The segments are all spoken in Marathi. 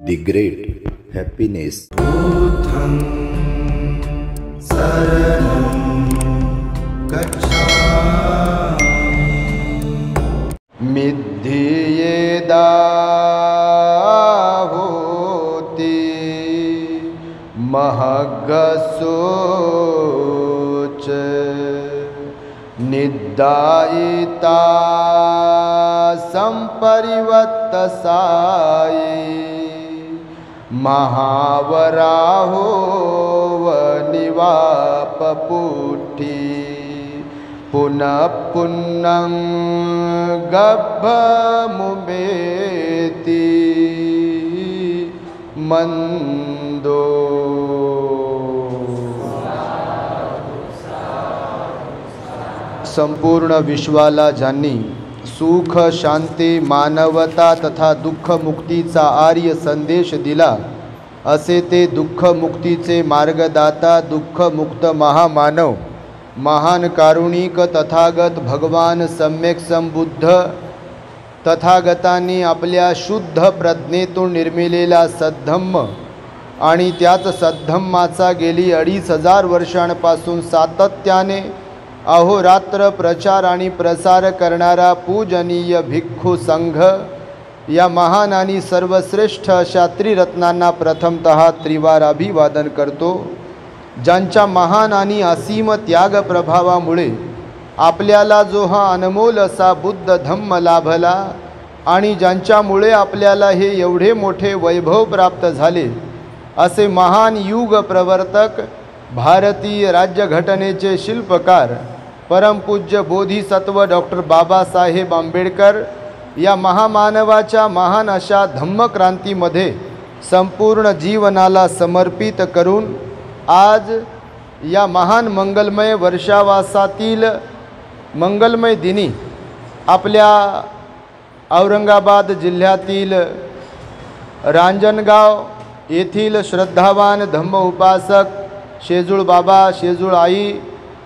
The great happiness. बुद्धं शरणं गच्छामि। मिद्धि महगसोच निदायिता संपरिवत्तसाये महावराहो वनिवापपुठी पुनः पुन्नं गभ्भमुमेति मंदो। संपूर्ण विश्वाला ज्यांनी सुख शांती मानवता तथा दुःख मुक्तीचा आर्य संदेश दिला, असे ते दुःख मुक्तीचे मार्गदाता दुःख मुक्त महामानव महान कारुणिक तथागत भगवान सम्यक संबुद्ध तथागतांनी आपल्या शुद्ध प्रज्ञेतून निर्मिलेला सद्धम्म आणि त्याच सद्धम्माचा गेली 2500 वर्षांपासून सातत्याने अहोरात्र प्रचार आणि प्रसार करणारा पूजनीय भिक्खू संघ या महान आणि सर्वश्रेष्ठ अशा त्रिरत्नांना प्रथमतः त्रिवार अभिवादन करतो, ज्यांच्या महान आणि असीम त्याग प्रभावामुळे आपल्याला जो हा अनमोल असा बुद्ध धम्म लाभला आणि ज्यांच्यामुळे आपल्याला हे एवढे मोठे वैभव प्राप्त झाले, असे महान युग प्रवर्तक भारतीय राज्यघटनेचे शिल्पकार परमपूज्य बोधिसत्व डॉक्टर बाबासाहेब आंबेडकर या महामानवाच्या महान अशा धम्मक्रांतीमध्ये संपूर्ण जीवनाला समर्पित करून आज या महान मंगलमय वर्षावासातील मंगलमय दिनी आपल्या औरंगाबाद जिल्ह्यातील रांजणगाव येथील श्रद्धावान धम्म उपासक शेजूळ बाबा, शेजूळ आई,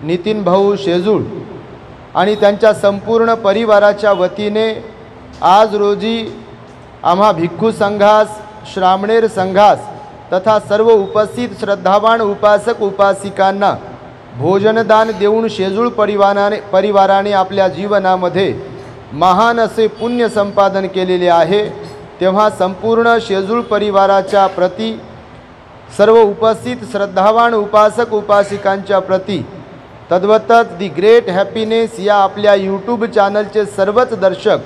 नितीन भाऊ शेजूळ आणि त्यांच्या संपूर्ण परिवाराच्या वतीने आज रोजी आम्हा भिक्खू संघास, श्रामणेर संघास तथा सर्व उपस्थित श्रद्धावान उपासक उपासिकांना भोजनदान देऊन शेजूळ परिवाराने आपल्या जीवनामध्ये महान असे पुण्य संपादन केलेले आहे। तेव्हा संपूर्ण शेजूळ परिवाराच्या प्रती, सर्व उपस्थित श्रद्धावान उपासक उपासिकांच्या प्रती, तद्वतच दी ग्रेट हॅपीनेस या आपल्या यूट्यूब चॅनलचे सर्वच दर्शक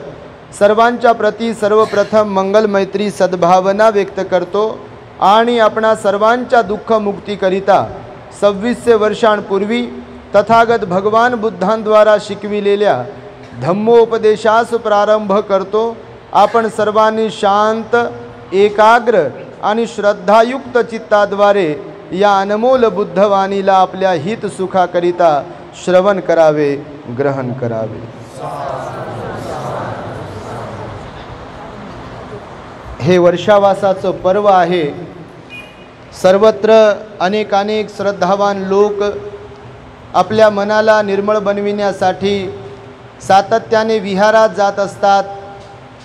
सर्वांच्या प्रती सर्वप्रथम मंगल मैत्री सद्भावना व्यक्त करतो आणि आपणा सर्वांच्या दुःख मुक्तीकरिता 2600 वर्षांपूर्वी तथागत भगवान बुद्धांद्वारा शिकविलेल्या धम्मोपदेशास प्रारंभ करतो। आपण सर्वांनी शांत, एकाग्र आणि श्रद्धायुक्त चित्ताद्वारे या अनमोल बुद्धवाणीला आपल्या हित सुखाकरिता श्रवण करावे, ग्रहण करावे। हे वर्षावासाचं पर्व आहे। सर्वत्र अनेक श्रद्धावान लोक आपल्या मनाला निर्मळ बनविण्यासाठी सातत्याने विहारात जात असतात।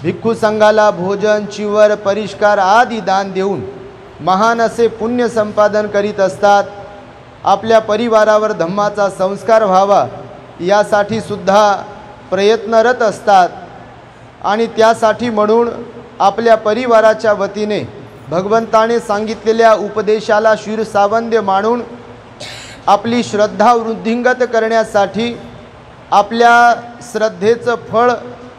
भिक्खू संघाला भोजन, चिवर, परिष्कार आदी दान देऊन महान असे पुण्य संपादन करीत असतात। आपल्या परिवारावर धम्माचा संस्कार व्हावा यासाठी सुद्धा प्रयत्नरत असतात आणि त्यासाठी म्हणून आपल्या परिवाराच्या वतीने भगवंताने सांगितलेल्या उपदेशाला शिरसावंद्य मानून आपली श्रद्धा वृद्धिंगत करण्यासाठी, आपल्या श्रद्धेचं फळ,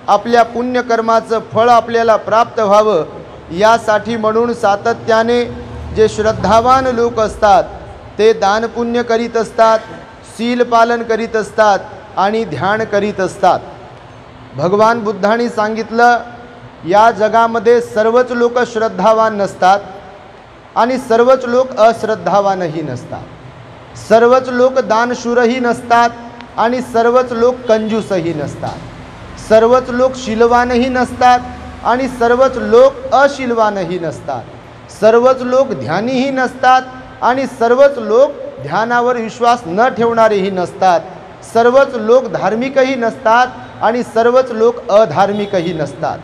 आपल्या पुण्यकर्माचं फळ आपल्याला प्राप्त व्हावं यासाठी म्हणून सातत्याने जे श्रद्धावान लोक असतात ते दानपुण्य करीत असतात, शील पालन करीत असतात आणि ध्यान करीत असतात। भगवान बुद्धांनी सांगितलं, या जगामध्ये सर्वच लोक श्रद्धावान नसतात आणि सर्वच लोक अश्रद्धावानही नसतात, सर्वच लोक दानशूरही नसतात आणि सर्वच लोक कंजूसही नसतात, सर्वच लोक शीलवानही नसतात आणि सर्वच लोक अशीलवानही नसतात, सर्वच लोक ध्यानीही नसतात आणि सर्वच लोक ध्यानावर विश्वास न ठेवणारेही नसतात, सर्वच लोक धार्मिकही नसतात आणि सर्वच लोक अधार्मिकही नसतात।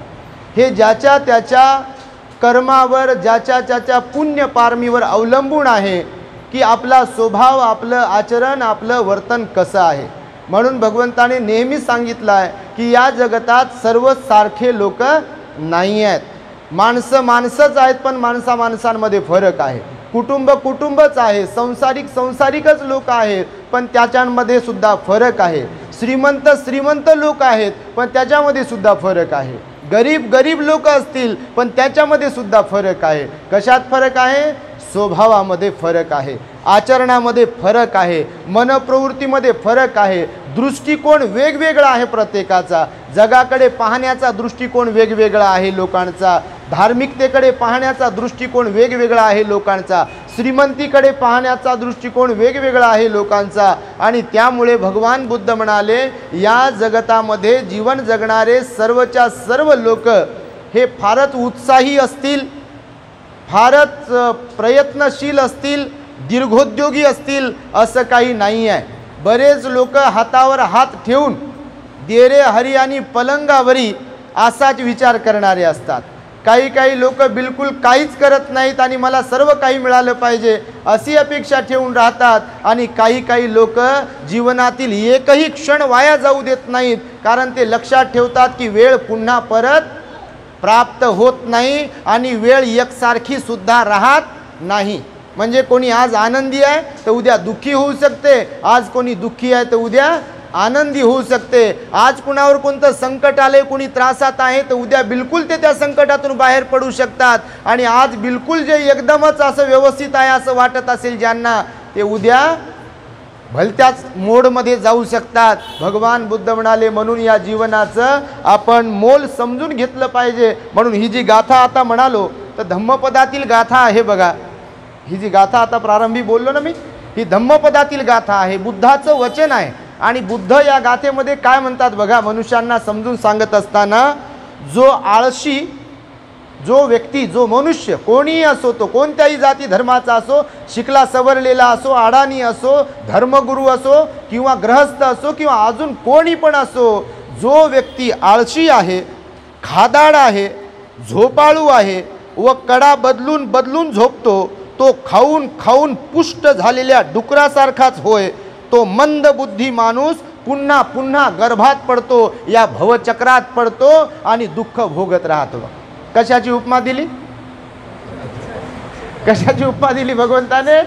हे ज्याच्या त्याच्या कर्मावर, ज्याच्या पुण्य पारमीवर अवलंबून आहे की आपला स्वभाव, आपलं आचरण, आपलं वर्तन कसं आहे. म्हणून भगवंताने नेहमी सांगितलं आहे की या जगतात सर्व सारखे लोक नाही आहेत. माणसं माणसंच आहेत, पण माणसांमध्ये फरक आहे. कुटुंब कुटुंबच आहे, संसारिकच लोक आहेत, पण त्याच्यामध्ये सुद्धा फरक आहे. श्रीमंत लोक आहेत, पण त्याच्यामध्ये सुद्धा फरक आहे. गरीब लोक असतील, पण त्याच्यामध्ये सुद्धा फरक आहे. कशात फरक आहे? स्वभावामध्ये फरक आहे, आचरणामध्ये फरक आहे, मनप्रवृत्तीमध्ये फरक आहे. दृष्टिकोन वेगवेगळा आहे प्रत्येकाचा. जगाकडे पाहण्याचा दृष्टिकोन वेगवेगळा आहे लोकांचा. धार्मिकतेकडे पाहण्याचा दृष्टिकोन वेगवेगळा आहे लोकांचा. श्रीमंतीकडे पाहण्याचा दृष्टिकोन वेगवेगळा आहे लोकांचा. आणि त्यामुळे भगवान बुद्ध म्हणाले, या जगतामध्ये जीवन जगणारे सर्वच्या सर्व लोक हे फारच उत्साही असतील, फारच प्रयत्नशील असतील, दीर्घोद्योगी असतील असं काही नाही आहे. बरेच लोक हातावर हात ठेवून देरे हरी आणि पलंगावरी असाच विचार करणारे असतात. काही लोक बिलकुल काहीच करत नाहीत आणि मला सर्व काही मिळालं पाहिजे अशी अपेक्षा ठेवून राहतात. आणि काही लोक जीवनातील एकही क्षण वाया जाऊ देत नाहीत, कारण ते लक्षात ठेवतात की वेळ पुन्हा परत प्राप्त होत नाही आणि वेळ एकसारखी सुद्धा राहत नाही. म्हणजे कोणी आज आनंदी आहे तर उद्या दुःखी होऊ शकते, आज कोणी दुःखी आहे तर उद्या आनंदी होऊ शकते. आज कुणावर कोणतं संकट आले, कोणी त्रासात आहे तर उद्या बिलकुल ते त्या संकटातून बाहेर पडू शकतात. आणि आज बिलकुल जे एकदमच असं व्यवस्थित आहे असं वाटत असेल ज्यांना, ते उद्या भलत्याच मोडमध्ये जाऊ शकतात. भगवान बुद्ध म्हणाले, म्हणून या जीवनाचं आपण मोल समजून घेतलं पाहिजे. म्हणून ही जी गाथा आता म्हणालो तर धम्मपदातील गाथा आहे बघा. ही जी गाथा आता प्रारंभी बोललो ना मी, ही धम्मपदातील गाथा आहे, बुद्धाचं वचन आहे. आणि बुद्ध या गाथेमध्ये काय म्हणतात बघा, मनुष्यांना समजून सांगत असताना, जो आळशी, जो व्यक्ती, जो मनुष्य कोणीही असो, तो कोणत्याही जाती धर्माचा असो, शिकला सवरलेला असो, अडाणी असो, धर्मगुरू असो किंवा गृहस्थ असो किंवा अजून कोणी पण असो, जो व्यक्ती आळशी आहे, खादाड आहे, झोपाळू आहे व कडा बदलून झोपतो, तो खाऊन पुष्ट झालेल्या डुकरासारखाच होय. तो मंदबुद्धी माणूस पुन्हा गर्भात पडतो, या भवचक्रात पडतो आणि दुःख भोगत राहतो. कशाची उपमा दिली? कशाची उपमा दिली भगवंताने?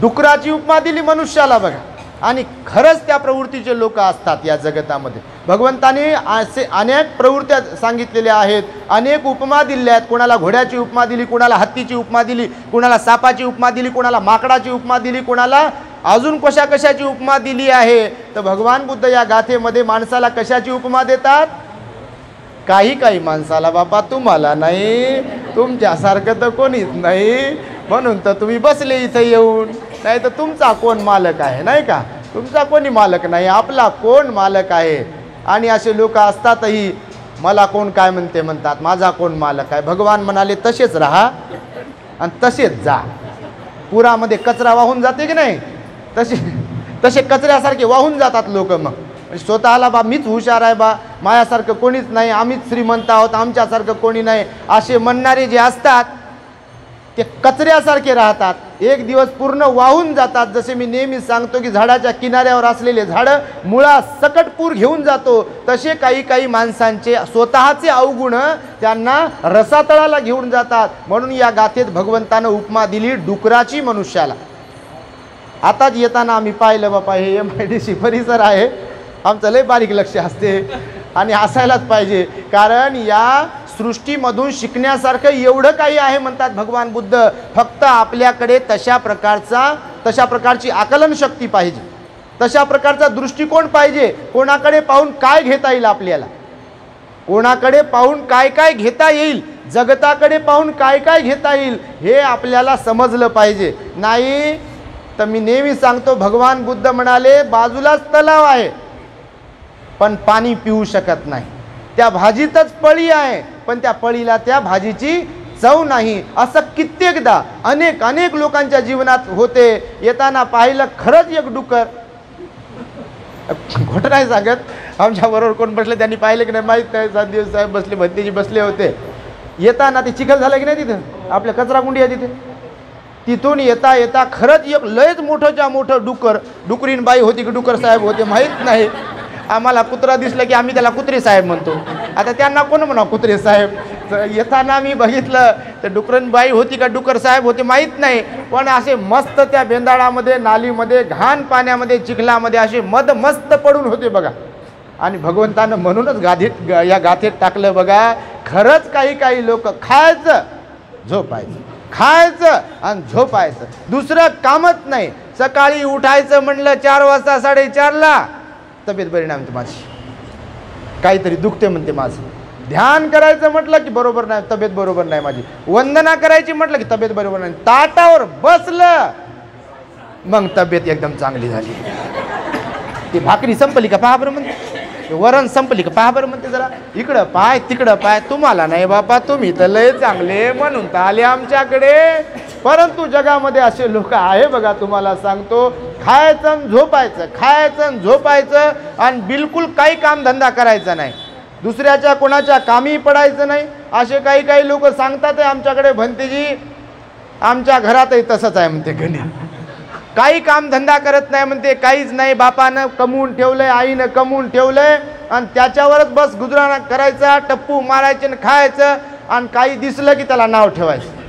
डुकराची उपमा दिली मनुष्याला बघा. आणि खरंच त्या प्रवृत्तीचे लोक असतात या जगतामध्ये. भगवंताने असे अनेक प्रवृत्त्या सांगितलेल्या आहेत, अनेक उपमा दिल्या आहेत. कोणाला घोड्याची उपमा दिली, कोणाला हत्तीची उपमा दिली, कोणाला सापाची उपमा दिली, कोणाला माकडाची उपमा दिली, कोणाला अजून कशाची उपमा दिली आहे. तर भगवान बुद्ध या गाथेमध्ये माणसाला कशाची उपमा देतात? काही माणसाला, बाबा तुम्हाला नाही, तुमच्यासारखं तर कोणीच नाही, म्हणून तर तुम्ही बसले इथं येऊन, नाही तर तुमचा कोण मालक आहे, नाही का? तुमचा कोणी मालक नाही, आपला कोण मालक आहे. आणि असे लोक असतातही, मला कोण काय म्हणतात, माझा कोण मालक आहे. भगवान म्हणाले, तसेच राहा आणि तसेच जा. पुरामध्ये कचरा वाहून जाते की नाही, तसे कचऱ्यासारखे वाहून जातात लोक. मग स्वतःला बा मीच हुशार आहे, बा माझ्यासारखं कोणीच नाही, आम्हीच श्रीमंत आहोत, आमच्यासारखं कोणी नाही, असे म्हणणारे जे असतात ते कचऱ्यासारखे राहतात. एक दिवस पूर्ण वाहून जातात. जसे मी नेहमी सांगतो की झाडाच्या किनाऱ्यावर असलेले झाडं मुळा सकट पूर घेऊन जातो, तसे काही माणसांचे स्वतःचे अवगुण त्यांना रसातळाला घेऊन जातात. म्हणून या गाथेत भगवंतानं उपमा दिली डुकराची मनुष्याला. आताच येताना आम्ही पाहिलं, बापा हे MIDC परिसर आहे, आमचं लय बारीक लक्ष असते आणि असायलाच पाहिजे, कारण या सृष्टीमधून शिकण्यासारखं एवढं काही आहे म्हणतात भगवान बुद्ध. फक्त आपल्याकडे तशा प्रकारची आकलन शक्ती पाहिजे, तशा प्रकारचा दृष्टिकोन पाहिजे. कोणाकडे पाहून काय घेता येईल आपल्याला, कोणाकडे पाहून काय घेता येईल, जगताकडे पाहून काय घेता येईल हे आपल्याला समजलं पाहिजे. नाही तर मी नेहमी सांगतो, भगवान बुद्ध म्हणाले, बाजूलाच तलाव आहे पण पाणी पिऊ शकत नाही, त्या भाजीतच पळी आहे पण त्या पळीला त्या भाजीची चव नाही. असं कित्येकदा अनेक लोकांच्या जीवनात होते. येताना पाहिलं खरंच एक डुकर, खोटं नाही सांगत, आमच्या बरोबर कोण बसले त्यांनी पाहिलं की नाही माहीत नाही, 7 दिवस साहेब बसले, भत्तीजी बसले होते. येताना ते चिखल झालं की नाही तिथं आपल्या कचराकुंडी आहे तिथे, तिथून येता येता खरंच एक लयच मोठंच्या मोठं डुकरीन बाई होती की डुकर साहेब होते माहीत नाही, आम्हाला कुत्रा दिसलं की आम्ही त्याला कुत्रे साहेब म्हणतो. आता त्यांना कोण म्हणा कुत्रे साहेब. येताना मी बघितलं तर डुकरन बाई होती का डुकर साहेब होते माहीत नाही, पण असे मस्त त्या बेंदाळामध्ये नालीमध्ये घाण पाण्यामध्ये चिखलामध्ये असे मस्त पडून होते बघा. आणि भगवंतानं म्हणूनच या गाथेत टाकलं बघा, खरंच काही लोक खायचं झोपायचं, खायचं आणि झोपायचं, दुसरं कामच नाही. सकाळी उठायचं म्हणलं 4 वाजता 4:30ला, तब्येत बरी नाही म्हणते माझी, काहीतरी दुखते म्हणते माझं. ध्यान करायचं म्हटलं की बरोबर नाही, तब्येत बरोबर नाही माझी. वंदना करायची म्हटलं की तब्येत बरोबर नाही. ताटावर बसलं मग तब्येत एकदम चांगली झाली. ती भाकरी संपली का पहा बरं म्हणते, वरण संपली का पहा बरं म्हणते, जरा इकडं पाय तिकडं पाय. तुम्हाला नाही बापा, तुम्ही तर लय चांगले म्हणून तर आले आमच्याकडे. परंतु जगामध्ये असे लोक आहे बघा, तुम्हाला सांगतो, खायचं आणि झोपायचं, खायचं आणि झोपायचं, आणि बिलकुल काही कामधंदा करायचा नाही, दुसऱ्याच्या कोणाच्या कामी पडायचं नाही. असे काही लोक सांगतात आमच्याकडे, भंतेजी आमच्या घरातही तसंच आहे म्हणते, गणित काही कामधंदा करत नाही म्हणते, काहीच नाही. बापानं कमवून ठेवलंय, आईनं कमवून ठेवलंय, आणि त्याच्यावरच बस गुजराणा करायचा, टप्पू मारायचे आणि खायचं. आणि काही दिसलं की त्याला नाव ठेवायचं,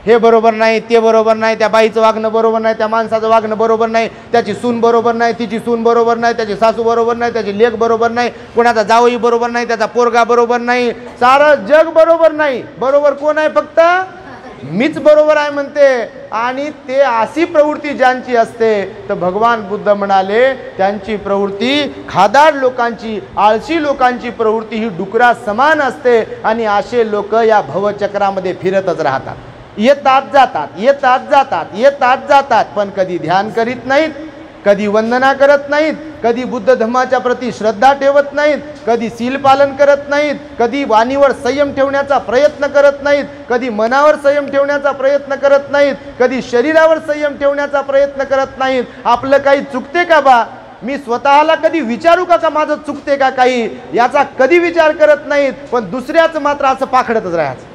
हे बरोबर नाही, ते बरोबर नाही, त्या बाईचं वागणं बरोबर नाही, त्या माणसाचं वागणं बरोबर नाही, त्याची सून बरोबर नाही, तिची सून बरोबर नाही, त्याची सासू बरोबर नाही, त्याची लेक बरोबर नाही, कोणाचा जावई बरोबर नाही, त्याचा पोरगा बरोबर नाही, सारं जग बरोबर नाही. बरोबर कोण आहे? फक्त मीच बरोबर आहे म्हणते. आणि ते अशी प्रवृत्ती ज्यांची असते, तर भगवान बुद्ध म्हणाले त्यांची प्रवृत्ती, खादाड लोकांची, आळशी लोकांची प्रवृत्ती ही डुकरा समान असते. आणि असे लोक या भवचक्रामध्ये फिरतच राहतात, येतात जातात, येतात जातात, येतात जातात, पण कधी ध्यान करीत नाहीत, कधी वंदना करत नाहीत, कधी बुद्ध धर्माच्या प्रती श्रद्धा ठेवत नाहीत, कधी सील पालन करत नाहीत, कधी वाणीवर संयम ठेवण्याचा प्रयत्न करत नाहीत, कधी मनावर संयम ठेवण्याचा प्रयत्न करत नाहीत, कधी शरीरावर संयम ठेवण्याचा प्रयत्न करत नाहीत. आपलं काही चुकते का बा, मी स्वतःला कधी विचारू का माझं चुकते का काही, याचा कधी विचार करत नाहीत. पण दुसऱ्याचं मात्र असं पाखडतच राहायचं.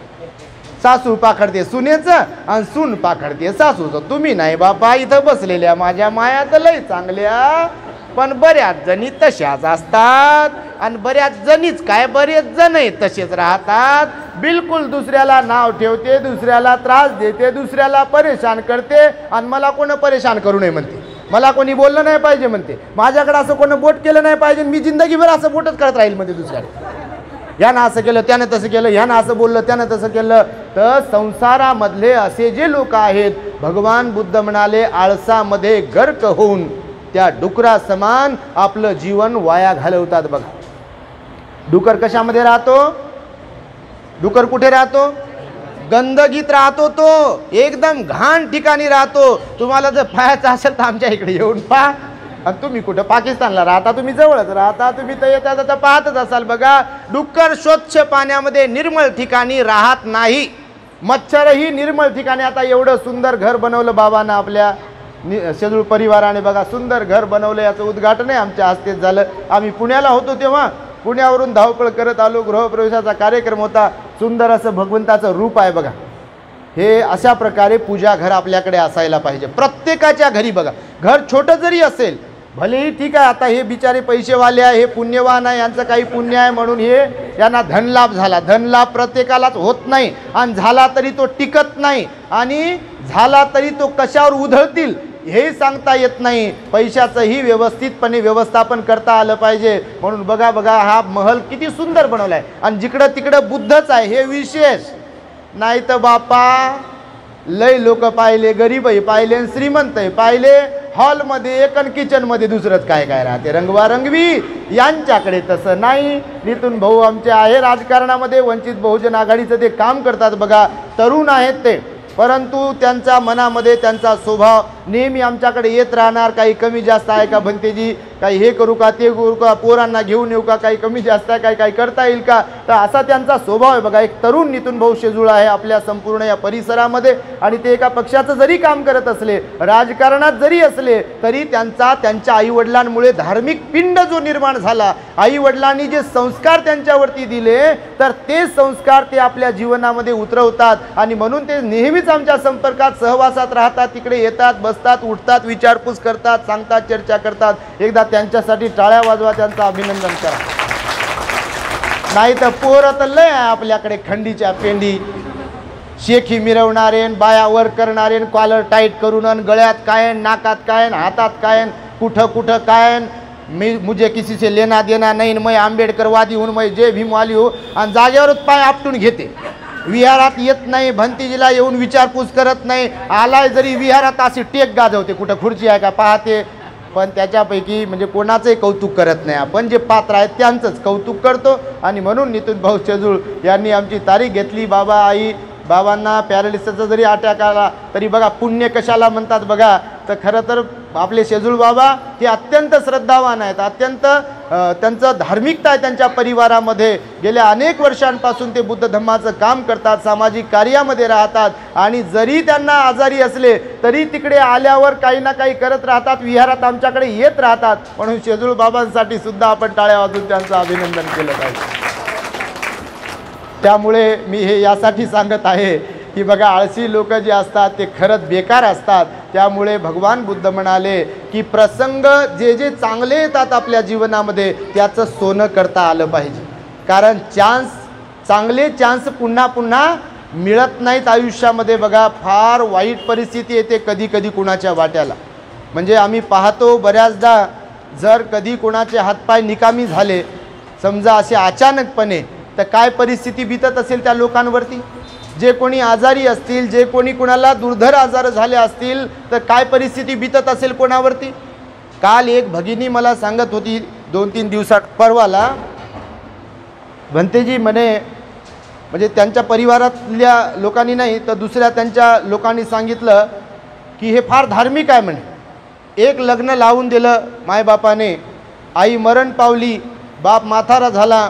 सासू पाखडते सुनेचं आणि सून पाखडते सासूचं. तुम्ही नाही बापा, इथं बसलेल्या माझ्या माया तर लय चांगल्या, पण बऱ्याच जणी तशाच असतात, आणि बऱ्याच जणीच काय बरेच जण तसेच राहतात. बिलकुल दुसऱ्याला नाव ठेवते, दुसऱ्याला त्रास देते, दुसऱ्याला परेशान करते, आणि मला कोण परेशान करू नये म्हणते, मला कोणी बोललं नाही पाहिजे म्हणते, माझ्याकडे असं कोण बोट केलं नाही पाहिजे, मी जिंदगीभर असं बोटच करत राहील म्हणते दुसऱ्याला. यानं असं केलं, त्यानं तसं केलं, ह्यानं असं बोललं, त्यानं तसं केलं. तर संसारामधले असे जे लोक आहेत, भगवान बुद्ध म्हणाले आळसामध्ये गर्क होऊन त्या डुकरा समान आपलं जीवन वाया घालवतात. बघा, डुकर कशामध्ये राहतो? डुकर कुठे राहतो? गंदगीत राहतो, तो एकदम घाण ठिकाणी राहतो. तुम्हाला जर पाहायचं असेल तर आमच्या इकडे येऊन पहा. आणि तुम्ही कुठं पाकिस्तानला राहता, तुम्ही जवळच राहता, तुम्ही तर येता जाता पाहतच असाल. बघा, डुक्कर स्वच्छ पाण्यामध्ये निर्मळ ठिकाणी राहत नाही, मच्छरही निर्मळ ठिकाणी. आता एवढं सुंदर घर बनवलं बाबांना आपल्या शेजूळ परिवाराने, बघा सुंदर घर बनवलं, याचं उद्घाटन आहे आमच्या हस्तेच झालं. आम्ही पुण्याला होतो तेव्हा पुण्यावरून धावपळ करत आलो, गृहप्रवेशाचा कार्यक्रम होता. सुंदर असं भगवंताचं रूप आहे बघा. हे अशा प्रकारे पूजा घर आपल्याकडे असायला पाहिजे प्रत्येकाच्या घरी. बघा, घर छोटं जरी असेल, भलेही ठीक आहे, आता हे बिचारे पैसेवाले आहे, हे पुण्यवान आहे, यांचं काही पुण्य आहे म्हणून हे यांना धनलाभ झाला. धनलाभ प्रत्येकालाच होत नाही, आणि झाला तरी तो टिकत नाही, आणि झाला तरी तो कशावर उधळतील हेही सांगता येत नाही. पैशाचंही व्यवस्थितपणे व्यवस्थापन करता आलं पाहिजे. म्हणून बघा हा महल किती सुंदर बनवला आहे, आणि जिकडं तिकडं बुद्धच आहे, हे विशेष नाही. तर बापा लय लोक पाहिले, गरीबही पाहिले, श्रीमंतही पाहिले, हॉलमध्ये एक आणि किचनमध्ये दुसरंच काय काय राहते, रंगवारंगवी. यांच्याकडे तसं नाही. नितीन भाऊ आमचे आहे राजकारणामध्ये, वंचित बहुजन आघाडीचं ते काम करतात बघा, तरुण आहेत ते, परंतु त्यांच्या मनामध्ये त्यांचा स्वभाव नेहमी आमच्याकडे येत राहणार. काही कमी जास्त आहे का भंतेजी? काही हे करू का ते करू का, पोरांना घेऊन येऊ का, काही कमी जास्त आहे, काही करता येईल का. तर असा त्यांचा स्वभाव आहे. बघा, एक तरुण नितीन भाऊ शेजुळ आहे आपल्या संपूर्ण या परिसरामध्ये, आणि ते एका पक्षाचं जरी काम करत असले, राजकारणात जरी असले, तरी त्यांच्या आईवडिलांमुळे धार्मिक पिंड जो निर्माण झाला, आईवडिलांनी जे संस्कार त्यांच्यावरती दिले, तर ते संस्कार ते आपल्या जीवनामध्ये उतरवतात. आणि म्हणून ते नेहमीच आमच्या संपर्कात, सहवासात राहतात. तिकडे येतात, बसतात, उठतात, विचारपूस करतात, सांगतात, चर्चा करतात. एकदा त्यांच्यासाठी टाळ्या वाजवा, त्यांचं अभिनंदन करा. नाही तर पोरं तर लय आहे आपल्याकडे, खंडीच्या पेंडी, शेखी मिरवणारे, बायावर करणारे, कॉलर टाईट करून, गळ्यात काय, नाकात काय, हातात काय, कुठं कुठं काय, मुझे किसी से लेना देना नहीं, मैं आंबेडकरवादी हूँ, मैं जय भीमवाली हूँ, आणि जागेवरच पाय आपटून घेते. विहारात येत नाही, भंतीजीला येऊन विचारपूस करत नाही, आलाय जरी विहारात अशी टेक गाजवते, कुठं खुर्ची आहे का पाहते. पण त्याच्यापैकी म्हणजे कोणाचंही कौतुक करत नाही. आपण जे पात्र आहेत त्यांचंच कौतुक करतो. आणि म्हणून नितीन भाऊ शेजुळ यांनी आमची तारीख घेतली. बाबा, आई, बाबांना पॅरालिसिसचा जरी अटॅक आला तरी बघा, पुण्य कशाला म्हणतात बघा. तर खरं तर आपले शेजुळ बाबा हे अत्यंत श्रद्धावान आहेत, अत्यंत त्यांचं धार्मिकता आहे त्यांच्या परिवारामध्ये. गेल्या अनेक वर्षांपासून ते बुद्ध धम्माचं काम करतात, सामाजिक कार्यामध्ये राहतात, आणि जरी त्यांना आजारी असले तरी तिकडे आल्यावर काही ना काही करत राहतात, विहारात आमच्याकडे येत राहतात. म्हणून शेजुळ बाबांसाठी सुद्धा आपण टाळ्या वाजवून त्यांचं अभिनंदन केलं पाहिजे. त्यामुळे मी हे यासाठी सांगत आहे की बघा, आळशी लोक जे असतात ते खरंच बेकार असतात. त्यामुळे भगवान बुद्ध म्हणाले की प्रसंग जे जे चांगले येतात आपल्या जीवनामध्ये त्याचं सोनं करता आलं पाहिजे. कारण चांगले चान्स पुन्हा पुन्हा मिळत नाहीत आयुष्यामध्ये. बघा, फार वाईट परिस्थिती येते कधी कधी कुणाच्या वाट्याला. म्हणजे आम्ही पाहतो बऱ्याचदा, जर कधी कोणाचे हातपाय निकामी झाले समजा असे अचानकपणे, तर काय परिस्थिती बीतत असेल त्या लोकांवरती. जे कोणी आजारी असतील, जे कोणी कुणाला दुर्धर आजार झाले असतील, तर काय परिस्थिती बीतत असेल कोणावरती. काल एक भगिनी मला सांगत होती 2-3 दिवसात, परवाला, भंतेजी म्हणे, म्हणजे त्यांच्या परिवारातल्या लोकांनी नाही तर दुसऱ्या त्यांच्या लोकांनी सांगितलं की हे फार धार्मिक आहे म्हणे. एक लग्न लावून दिलं मायबापाने, आई मरण पावली, बाप म्हातारा झाला,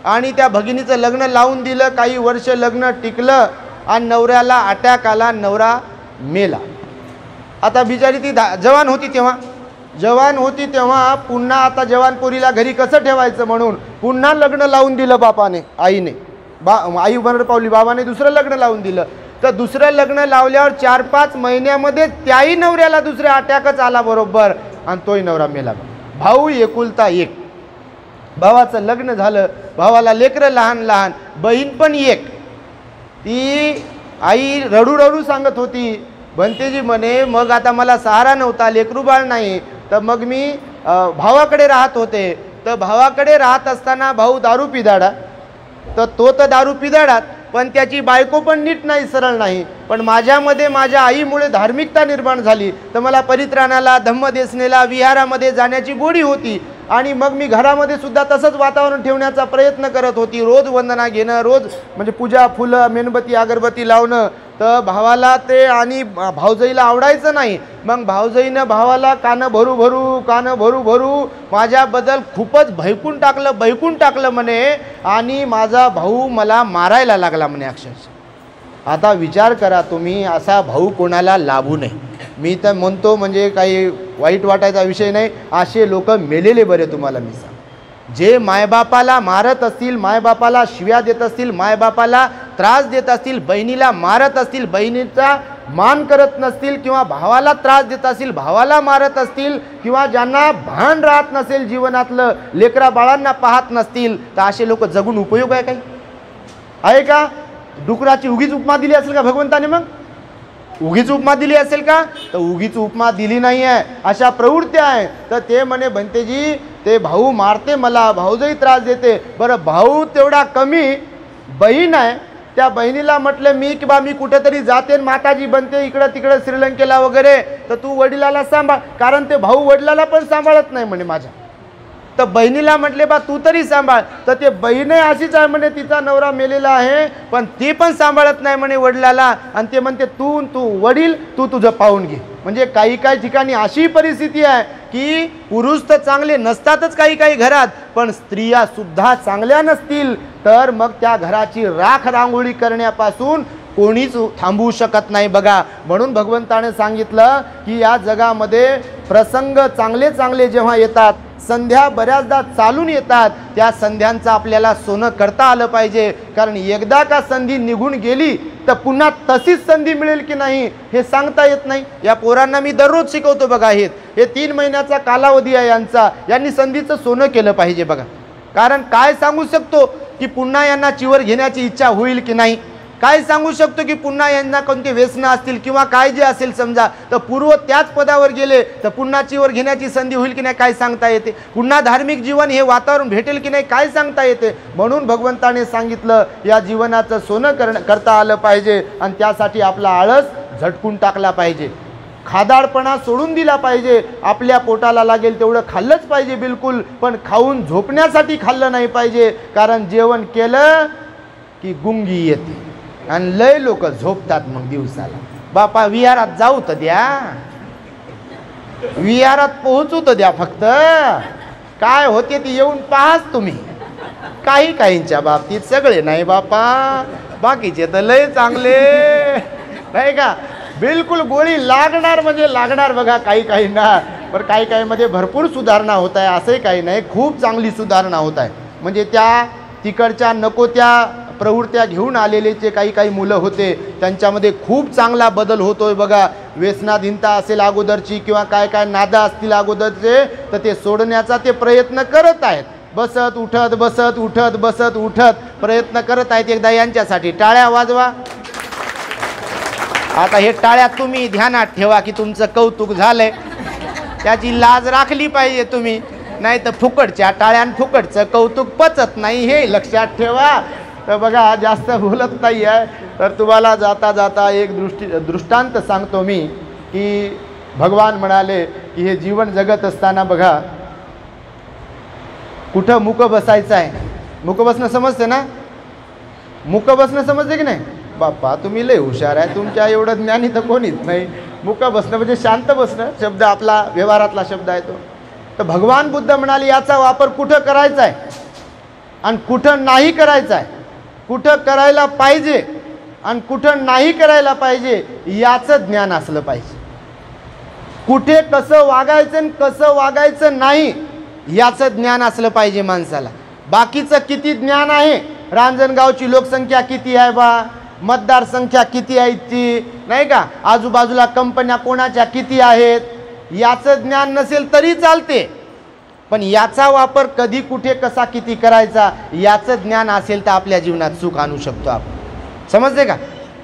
आणि त्या भगिनीचं लग्न लावून दिलं. काही वर्ष लग्न टिकलं आणि नवऱ्याला अटॅक आला, नवरा मेला. आता बिचारी ती जवान होती तेव्हा पुन्हा आता जवान पोरीला घरी कसं ठेवायचं म्हणून पुन्हा लग्न लावून दिलं बापाने, आईने. आई मरण पावली, बाबाने दुसरं लग्न लावून दिलं. तर दुसरं लग्न लावल्यावर 4-5 महिन्यामध्ये त्याही नवऱ्याला दुसऱ्या अटॅकच आला बरोबर, आणि तोही नवरा मेला. भाऊ एकुलता एक, भावाचं लग्न झालं, भावाला लेकरं लहान लहान, बहीण पण एक. ती आई रडू रडू सांगत होती, भंतेजी म्हणे, मग आता मला सहारा नव्हता, लेकरू बाळ नाही, तर मग मी भावाकडे राहत होते. तर भावाकडे राहत असताना भाऊ दारू पिदाडा, तर तो तर दारू पिदाडात, पण त्याची बायको पण नीट नाही, सरळ नाही. पण माझ्यामध्ये माझ्या आईमुळे धार्मिकता निर्माण झाली, तर मला परित्राणाला, धम्मदेसनेला, विहारामध्ये जाण्याची गोडी होती. आणि मग मी घरामध्ये सुद्धा तसंच वातावरण ठेवण्याचा प्रयत्न करत होती. रोज वंदना घेणं, रोज म्हणजे पूजा, फुलं, मेणबत्ती, अगरबत्ती लावणं. तर भावाला ते आणि भाऊजाईला आवडायचं नाही. मग भाऊजाईनं भावाला कानं भरू भरू माझ्याबद्दल खूपच भैकून टाकलं म्हणे, आणि माझा भाऊ मला मारायला लागला म्हणे अक्षरशः. आता विचार करा तुम्ही, असा भाऊ कोणाला लाभू नये. मी तर म्हणतो, म्हणजे काही वाईट वाटायचा विषय नाही, असे लोक मेलेले बरे. तुम्हाला मी सांग, जे मायबापाला मारत असतील, मायबापाला शिव्या देत असतील, मायबापाला त्रास देत असतील, बहिणीला मारत असतील, बहिणीचा मान करत नसतील, किंवा भावाला त्रास देत असतील, भावाला मारत असतील, किंवा ज्यांना भान राहत नसेल जीवनातलं, लेकरा बाळांना पाहत नसतील, तर असे लोक जगून उपयोग आहे काही आहे का. डुकराची उगीच उपमा दिली असेल का भगवंताने? मग उगीच उपमा दिली असेल का? तर उगीच उपमा दिली नाही आहे, अशा प्रवृत्त्या आहे. तर ते म्हणे, भंतेजी ते भाऊ मारते मला, भाऊजही त्रास देते. बरं, भाऊ तेवढा कमी, बहीण आहे, त्या बहिणीला म्हटलं मी की बा मी कुठेतरी जाते, माताजी बनते इकडं तिकडं श्रीलंकेला वगैरे, तर तू वडिलाला सांभाळ. कारण ते भाऊ वडिलाला पण सांभाळत नाही म्हणे माझ्या. तर बहिणीला म्हटले बा तू तरी सांभाळ. तर ते बहीणही अशीच आहे म्हणे, तिचा नवरा मेलेला आहे, पण ती पण सांभाळत नाही म्हणे वडिलाला. आणि ते म्हणते तू वडील तू तुझं पाहून घे. म्हणजे काही काही ठिकाणी अशी परिस्थिती आहे की पुरुष तर चांगले नसतातच काही काही घरात, पण स्त्रिया सुद्धा चांगल्या नसतील तर मग त्या घराची राख रांगोळी करण्यापासून कोणीच थांबवू शकत नाही बघा. म्हणून भगवंताने सांगितलं की या जगामध्ये प्रसंग चांगले चांगले जेव्हा येतात, संध्या बऱ्याचदा चालून येतात, त्या संध्यांचं आपल्याला सोनं करता आलं पाहिजे. कारण एकदा का संधी निघून गेली तर पुन्हा तशीच संधी मिळेल की नाही हे सांगता येत नाही. या पोरांना मी दररोज शिकवतो बघा, हे 3 महिन्याचा कालावधी आहे यांचा, यांनी संधीचं सोनं केलं पाहिजे बघा. कारण काय सांगू शकतो की पुन्हा यांना चिवर घेण्याची इच्छा होईल की नाही, काय सांगू शकतो की पुन्हा यांना कोणते व्यसनं असतील किंवा काय जे असेल समजा, तर पूर्व त्याच पदावर गेले तर पुन्हा चिवर घेण्याची संधी होईल की नाही काय सांगता येते. पुन्हा धार्मिक जीवन हे वातावरण भेटेल की नाही काय सांगता येते. म्हणून भगवंताने सांगितलं या जीवनाचं सोनं करता आलं पाहिजे आणि त्यासाठी आपला आळस झटकून टाकला पाहिजे, खादाडपणा सोडून दिला पाहिजे. आपल्या पोटाला लागेल तेवढं खाल्लंच पाहिजे बिलकुल, पण खाऊन झोपण्यासाठी खाल्लं नाही पाहिजे. कारण जेवण केलं की गुंगी येते आणि लय लोक झोपतात मग दिवसाला. बापा विहारात जाऊ तर द्या, विहारात पोहोचू तर द्या, फक्त काय होते ती येऊन पाहाच तुम्ही. काही काहींच्या बाबतीत सगळे नाही बापा, बाकीचे तर लय चांगले नाही का, बिलकुल गोळी लागणार म्हणजे लागणार बघा काही काहींना. पण काही काहीमध्ये भरपूर सुधारणा होत आहे, असंही काही नाही, खूप चांगली सुधारणा होत आहे. म्हणजे त्या तिकडच्या नको त्या प्रवृत्त्या घेऊन आलेले जे काही काही मुलं होते त्यांच्यामध्ये खूप चांगला बदल होतोय बघा. व्यसनाधीनता असेल अगोदरची किंवा काय काय नादा असतील अगोदरचे, तर ते सोडण्याचा ते प्रयत्न करत आहेत. बसत उठत बसत उठत बसत उठत प्रयत्न करत आहेत. एकदा यांच्यासाठी टाळ्या वाजवा. आता हे टाळ्या तुम्ही ध्यानात ठेवा की तुमचं कौतुक झालंय, त्याची लाज राखली पाहिजे तुम्ही, नाही तर फुकटच्या टाळ्यान फुकटचं कौतुक पचत नाही, हे लक्षात ठेवा. तर बघा जास्त बोलत नाही आहे, तर तुम्हाला जाता जाता एक दृष्टांत सांगतो मी की भगवान म्हणाले की हे जीवन जगत असताना बघा कुठं मुक बसायचं आहे. मुक बसणं समजते ना, मुक बसणं समजते की नाही. बाप्पा तुम्ही लय हुशार आहे, तुमच्या एवढं ज्ञानी तर कोणीच नाही. मुक बसणं म्हणजे शांत बसणं, शब्द आपला व्यवहारातला शब्द आहे तो. तर भगवान बुद्ध म्हणाले याचा वापर कुठं करायचा आहे आणि कुठं नाही करायचा आहे, कुठं करायला पाहिजे आणि कुठं नाही करायला पाहिजे याचं ज्ञान असलं पाहिजे. कुठे कसं वागायचं आणि कसं वागायचं नाही याचं ज्ञान असलं पाहिजे माणसाला. बाकीचं किती ज्ञान आहे, रांजणगावची लोकसंख्या किती आहे बा, मतदारसंख्या किती आहे ती नाही का, आजूबाजूला कंपन्या कोणाच्या किती आहेत, याचं ज्ञान नसेल तरी चालते, पण याचा वापर कधी कुठे कसा किती करायचा याचं ज्ञान असेल तर आपल्या जीवनात सुख आणू शकतो आपण. समजते का.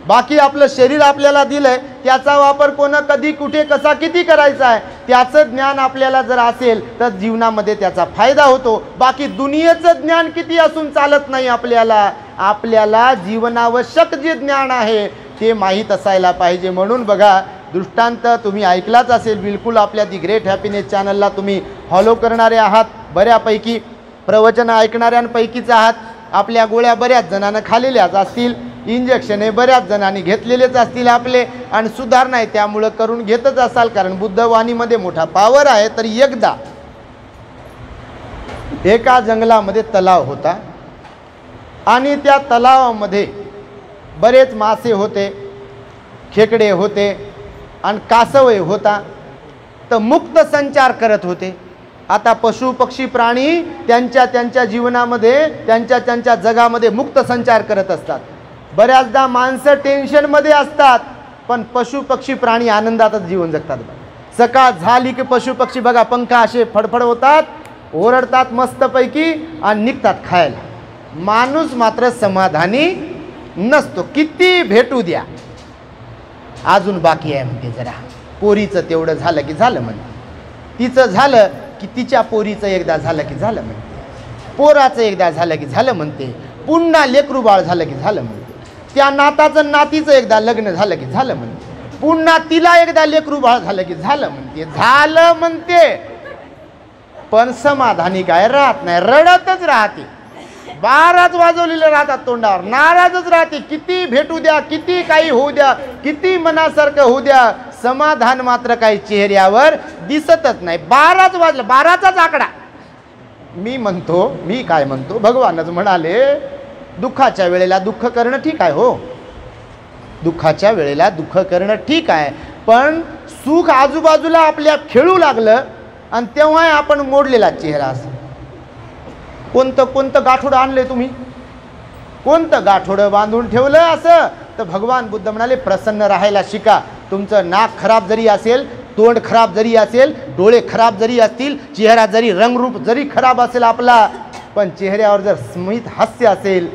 बाकी आपलं शरीर आपल्याला दिलंय, त्याचा वापर कोणा कधी कुठे कसा किती करायचा आहे त्याचं ज्ञान आपल्याला जर असेल तर जीवनामध्ये त्याचा फायदा होतो. बाकी दुनियेचं ज्ञान किती असून चालत नाही आपल्याला. आपल्याला जीवनावश्यक जे ज्ञान आहे ते माहीत असायला पाहिजे. म्हणून बघा दृष्टांत तुम्ही ऐकलाच असेल बिलकुल. आपल्या दी ग्रेट हॅपीनेस चॅनलला तुम्ही फॉलो करणारे आहात, बऱ्यापैकी प्रवचन ऐकणाऱ्यांपैकीच आहात. आपल्या गोळ्या बऱ्याच जणांना खाल्लेल्याच असतील, इंजेक्शन हे बऱ्याच जणांनी घेतलेलेच असतील आपले, आणि सुधारणा आहे त्यामुळं करून घेतच असाल, कारण बुद्धवाणीमध्ये मोठा पावर आहे. तर एकदा एका जंगलामध्ये तलाव होता आणि त्या तलावामध्ये बरेच मासे होते, खेकडे होते आणि कासव होता. तर मुक्त संचार करत होते. आता पशु पक्षी प्राणी त्यांच्या त्यांच्या जीवनामध्ये त्यांच्या त्यांच्या जगामध्ये मुक्त संचार करत असतात. बऱ्याचदा माणसं टेन्शनमध्ये असतात, पण पशु पक्षी प्राणी आनंदातच जीवन जगतात. सकाळ झाली की पशु पक्षी बघा पंख असे फडफड होतात, ओरडतात मस्तपैकी आणि निघतात खायला. माणूस मात्र समाधानी नसतो. किती भेटू द्या, अजून बाकी आहे म्हणते, जरा पोरीचं तेवढं झालं की झालं म्हणते, तिचं झालं की तिच्या पोरीचं एकदा झालं की झालं म्हणते, पोराचं एकदा झालं की झालं म्हणते, पुन्हा लेकरू बाळ झालं की झालं म्हणते, त्या नाताचं नातीचं एकदा लग्न झालं की झालं म्हणते, पुन्हा तिला एकदा लेकरू बाळ झालं की झालं म्हणते, झालं म्हणते. पण समाधानी काय राहत नाही, रडतच राहते. 12च वाजवलेले राहतात तोंडावर, नाराजच राहते. किती भेटू द्या, किती काही होऊ द्या, किती मनासारखं होऊ द्या, समाधान मात्र काही चेहऱ्यावर दिसतच नाही. 12च वाजलं, 12चाच आकडा. मी काय म्हणतो, भगवानच म्हणाले दुःखाच्या वेळेला दुःख करणं ठीक आहे. हो, दुःखाच्या वेळेला दुःख करणं ठीक आहे, पण सुख आजूबाजूला आपल्या खेळू लागलं आणि तेव्हा आपण मोडलेला चेहरा असं. कोणतं गाठोडं आणले तुम्ही, कोणतं गाठोडं बांधून ठेवलं असं. तर भगवान बुद्ध म्हणाले प्रसन्न राहायला शिका. तुमचं नाक खराब जरी असेल, तोंड खराब जरी असेल, डोळे खराब जरी असतील, चेहरा जरी रंगरूप जरी खराब असेल आपला, पण चेहऱ्यावर जर स्मित हास्य असेल,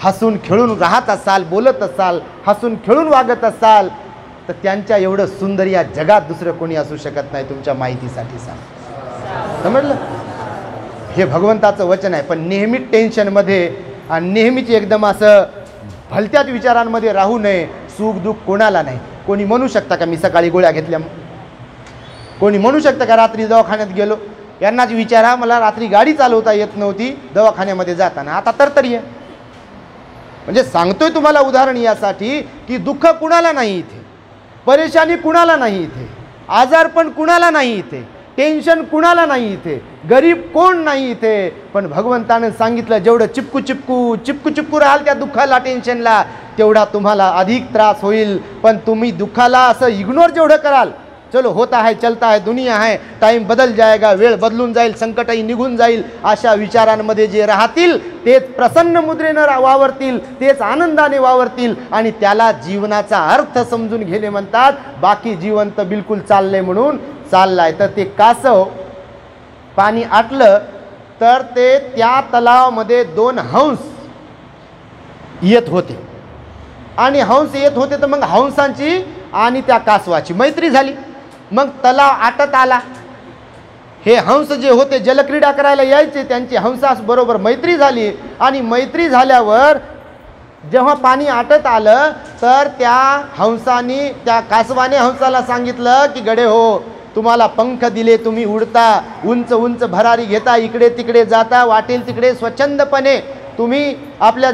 हसून खेळून राहत असाल, बोलत असाल, हसून खेळून वागत असाल, तर त्यांच्या एवढं सुंदर या जगात दुसरं कोणी असू शकत नाही. तुमच्या माहितीसाठी सांग, समजलं? हे भगवंताचं वचन आहे. पण नेहमीच टेन्शनमध्ये आणि नेहमीच एकदम असं भलत्याच विचारांमध्ये राहू नये. सुख दुःख कोणाला नाही. कोणी म्हणू शकता का मी सकाळी गोळ्या घेतल्या? कोणी म्हणू शकतं का रात्री दवाखान्यात गेलो? यांनाच विचारा, मला रात्री गाडी चालवता येत नव्हती दवाखान्यामध्ये जाताना, आता तरतरी आहे. म्हणजे सांगतोय तुम्हाला उदाहरण यासाठी की दुःख कुणाला नाही इथे, परेशानी कुणाला नाही इथे, आजारपण कुणाला नाही इथे, टेन्शन कुणाला नाही इथे, गरीब कोण नाही इथे. पण भगवंतानं सांगितलं जेवढं चिपकू राहाल त्या दुःखाला, टेन्शनला, तेवढा तुम्हाला अधिक त्रास होईल. पण तुम्ही दुःखाला असं इग्नोर जेवढं कराल, चलो होता है चलता है दुनिया है, टाइम बदल जाएगा, वेळ बदलून जाईल, संकटही निघून जाईल, अशा विचारांमध्ये जे राहतील तेच प्रसन्न मुद्रेनं वावरतील, तेच आनंदाने वावरतील आणि त्याला जीवनाचा अर्थ समजून घेणे म्हणतात. बाकी जीवन तर बिलकुल चाललंय म्हणून चाललाय. तर ते कासव पाणी आटलं तर ते त्या तलावामध्ये 2 हंस येत होते आणि हंस येत होते. तर मग हंसांची आणि त्या कासवाची मैत्री झाली. मग तलाव आटत आला. हे हंस जे होते जलक्रीडा करायला यायचे, त्यांची हंसास बरोबर मैत्री झाली आणि मैत्री झाल्यावर जेव्हा पाणी आटत आलं तर त्या कासवाने हंसाला सांगितलं की गडे हो, तुम्हाला पंख दिले, तुम्ही उडता, उंच उंच भरारी घेता, इकडे तिकडे जाता, वाटेल तिकडे स्वच्छंदपणे तुम्ही आपल्या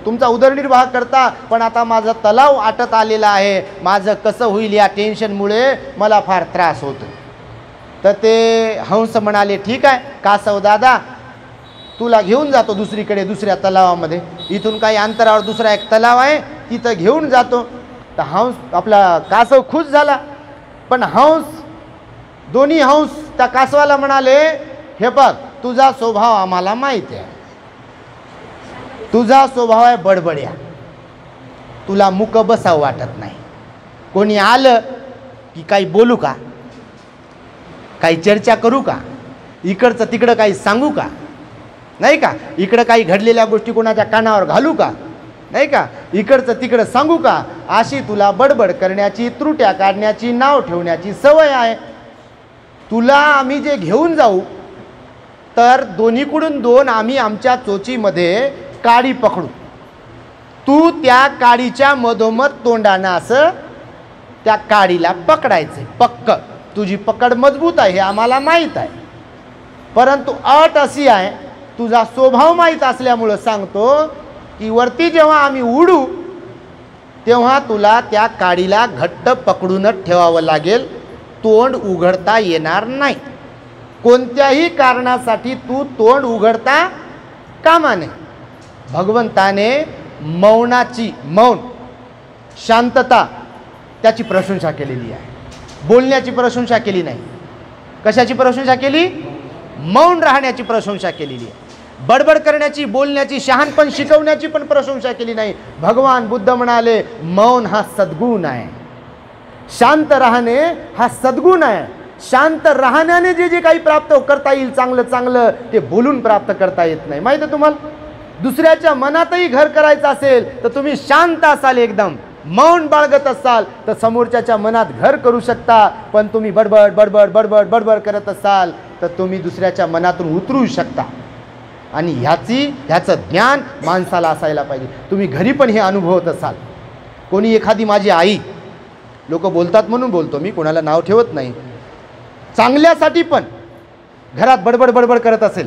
तुमचा उदरनिर्वाह करता. पण आता माझा तलाव आटत आलेला आहे, माझं कसं होईल या टेन्शनमुळे मला फार त्रास होतो. तर ते हंस म्हणाले ठीक आहे कासव दादा, तुला घेऊन जातो दुसरीकडे, दुसऱ्या तलावामध्ये, इथून काही अंतरावर दुसरा एक तलाव आहे, तिथं घेऊन जातो. तर हंस आपला कासव खुश झाला. पण दोन्ही हंस त्या कासवाला म्हणाले हे बघ, तुझा स्वभाव आम्हाला माहिती आहे, तुझा स्वभाव आहे बडबड्या, तुला मुक बसावं वाटत नाही, कोणी आलं की काही बोलू का, काही चर्चा करू का, इकडचं तिकडं काही सांगू का, नाही का, इकडं काही घडलेल्या गोष्टी कोणाच्या कानावर घालू का, नाही का, इकडचं तिकडं सांगू का, अशी तुला बडबड करण्याची, त्रुट्या काढण्याची, नाव ठेवण्याची सवय आहे. तुला आम्ही जे घेऊन जाऊ तर दोन्हीकडून 2 आम्ही आमच्या चोचीमध्ये काडी पकडू, तू त्या काडीच्या मधोमध तोंडानं असं त्या काडीला पकडायचे. पक्क तुझी पकड मजबूत आहे हे आम्हाला माहीत आहे, परंतु अट अशी आहे, तुझा स्वभाव माहीत असल्यामुळं सांगतो की वरती जेव्हा आम्ही उडू तेव्हा तुला त्या काडीला घट्ट पकडूनच ठेवावं लागेल, तोंड उघडता येणार नाही. कोणत्याही कारणासाठी तू तोंड उघडता कामा नये. भगवंताने मौन शांतता त्याची प्रशंसा केलेली आहे, बोलण्याची प्रशंसा केली नाही. कशाची प्रशंसा केली? मौन राहण्याची प्रशंसा केलेली आहे. बडबड करण्याची, बोलण्याची, शहाणपण शिकवण्याची पण प्रशंसा केली नाही. भगवान बुद्ध म्हणाले मौन हा सद्गुण आहे, शांत राहणे हा सद्गुण आहे. शांत राहण्याने जे काही प्राप्त करता येईल चांगलं ते बोलून प्राप्त करता येत नाही. माहिती आहे तुम्हाला? दुसऱ्याच्या मनातही घर करायचं असेल तर तुम्ही शांत असाल, एकदम मौन बाळगत असाल तर समोरच्याच्या मनात घर करू शकता. पण तुम्ही बडबड बडबड बडबड बडबड करत असाल तर तुम्ही दुसऱ्याच्या मनातून उतरू शकता. आणि ह्याचं ज्ञान माणसाला असायला पाहिजे. तुम्ही घरी पण हे अनुभवत असाल. कोणी एखादी माझी आई, लोक बोलतात म्हणून बोलतो मी, कोणाला नाव ठेवत नाही, चांगल्यासाठी पण घरात बडबड बडबड करत असेल,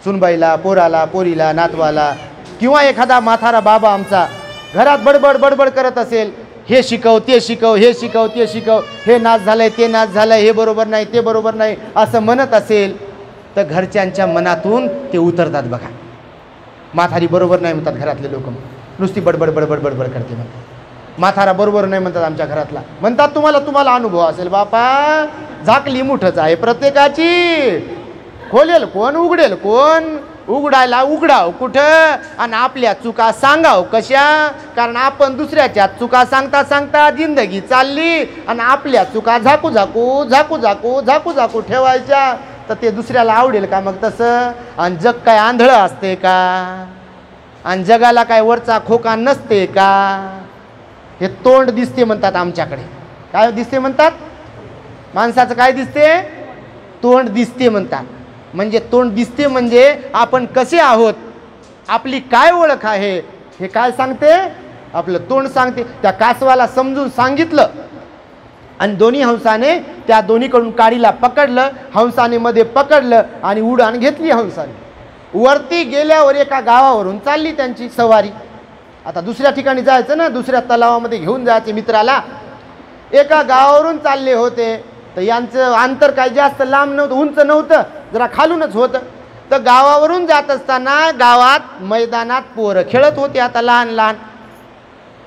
सुनबाईला, पोराला, पोरीला, नातवाला, किंवा एखादा म्हातारा बाबा आमचा घरात बडबड बडबड करत असेल, हे शिकव ते शिकव, हे शिकव ते शिकव, हे नाच झालंय ते नाच झालंय, हे बरोबर नाही ते बरोबर नाही असं म्हणत असेल तर घरच्यांच्या मनातून ते उतरतात बघा. म्हातारी बरोबर नाही म्हणतात घरातले लोक, नुसती बडबड बडबड बडबड करते म्हणतात. म्हातारा बरोबर नाही म्हणतात आमच्या घरातला, म्हणतात तुम्हाला अनुभव असेल बापा, झाकली मुठच आहे प्रत्येकाची, खोलेल कोण उघडेल कोण, उघडायला उघडाव कुठं आणि आपल्या चुका सांगाव कशा, कारण आपण दुसऱ्याच्या चुका सांगता सांगता जिंदगी चालली आणि आपल्या चुका झाकू झाकू झाकू झाकू झाकू झाकू ठेवायच्या, तर ते दुसऱ्याला आवडेल का मग तसं. आणि जग काय आंधळं असते का, आणि जगाला काय वरचा खोका नसते का. हे तोंड दिसते म्हणतात आमच्याकडे, काय दिसते म्हणतात माणसाचं, काय दिसते, तोंड दिसते म्हणतात. म्हणजे तोंड दिसते म्हणजे आपण कसे आहोत, आपली काय ओळख आहे हे काय सांगते, आपलं तोंड सांगते. त्या कासवाला समजून सांगितलं आणि दोन्ही हंसाने त्या दोन्हीकडून काडीला पकडलं, हंसाने मध्ये पकडलं आणि उडान घेतली हंसाने. वरती गेल्यावर एका गावावरून चालली त्यांची सवारी. आता दुसऱ्या ठिकाणी जायचं ना, दुसऱ्या तलावामध्ये घेऊन जायचे मित्राला. एका गावावरून चालले होते तर यांचं अंतर काही जास्त लांब नव्हतं, उंच नव्हतं, जरा खालूनच होतं. तर गावावरून जात असताना गावात मैदानात पोरं खेळत होते. आता लहान लहान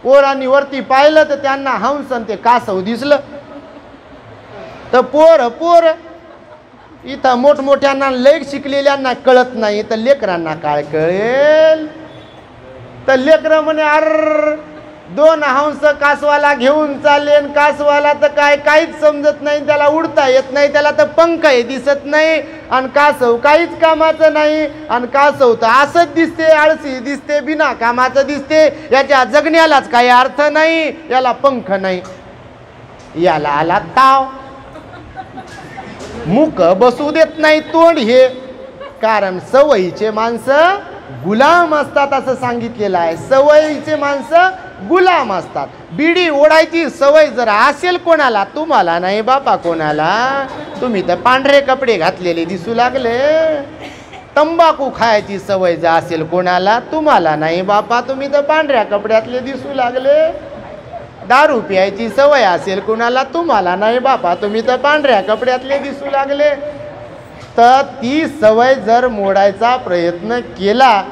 पोरांनी वरती पाहिलं तर त्यांना हंस आणि ते कासव दिसलं. तर पोर इथं मोठमोठ्यांना लय शिकलेल्यांना कळत नाही, तर लेकरांना काय कळेल. तर लेकरं म्हणे अर दोन हंस कासवाला घेऊन चालले, कासवाला तर काहीच समजत नाही, त्याला उडता येत नाही, त्याला तर पंखही दिसत नाही, आणि कासव काहीच कामाचं नाही, आणि कासव तर असंच दिसते, आळसी दिसते, बिना कामाचं दिसते, याच्या जगण्यालाच काही अर्थ नाही, याला पंख नाही. याला आला ताव, मुख बसू देत नाही तोंड हे, कारण सवयीचे माणसं गुलाम असतात असं सांगितलेलं आहे. सवयीचे माणसं गुलाम असतात. बिडी ओढायची सवय जर असेल कोणाला, तुम्हाला नाही बापा कोणाला, तुम्ही तर पांढरे कपडे घातलेले दिसू लागले. तंबाखू खायची सवय जर असेल कोणाला, तुम्हाला नाही बापा, तुम्ही तर पांढऱ्या कपड्यातले दिसू लागले. दारू प्यायची सवय असेल कोणाला, तुम्हाला नाही बापा, तुम्ही तर पांढऱ्या कपड्यातले दिसू लागले. तर ती सवय जर मोडायचा प्रयत्न केला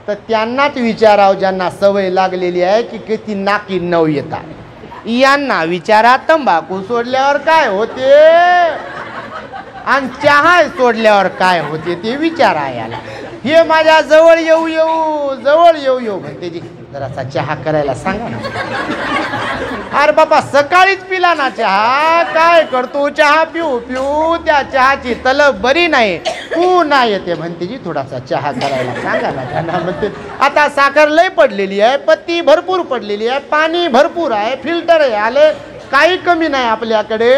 तर त्यांनाच विचारावं ज्यांना सवय लागलेली आहे की किती नाकी नऊ येतात. यांना विचारा तंबाखू सोडल्यावर काय होते आणि चहा सोडल्यावर काय होते ते विचारा याला. हे माझ्या जवळ येऊ येऊ म्हणते जी, जरासा चहा करायला सांगा ना. अरे बाबा सकाळीच पिला ना चहा, काय करतो चहा पिऊ त्या चहाची तलब बरी नाही, पुन्हा येते म्हणते जी थोडासा चहा करायला सांगा ना त्यांना. म्हणते आता साखर लय पडलेली आहे, पत्ती भरपूर पडलेली आहे, पाणी भरपूर आहे, फिल्टर आहे आले, काही कमी नाही आपल्याकडे,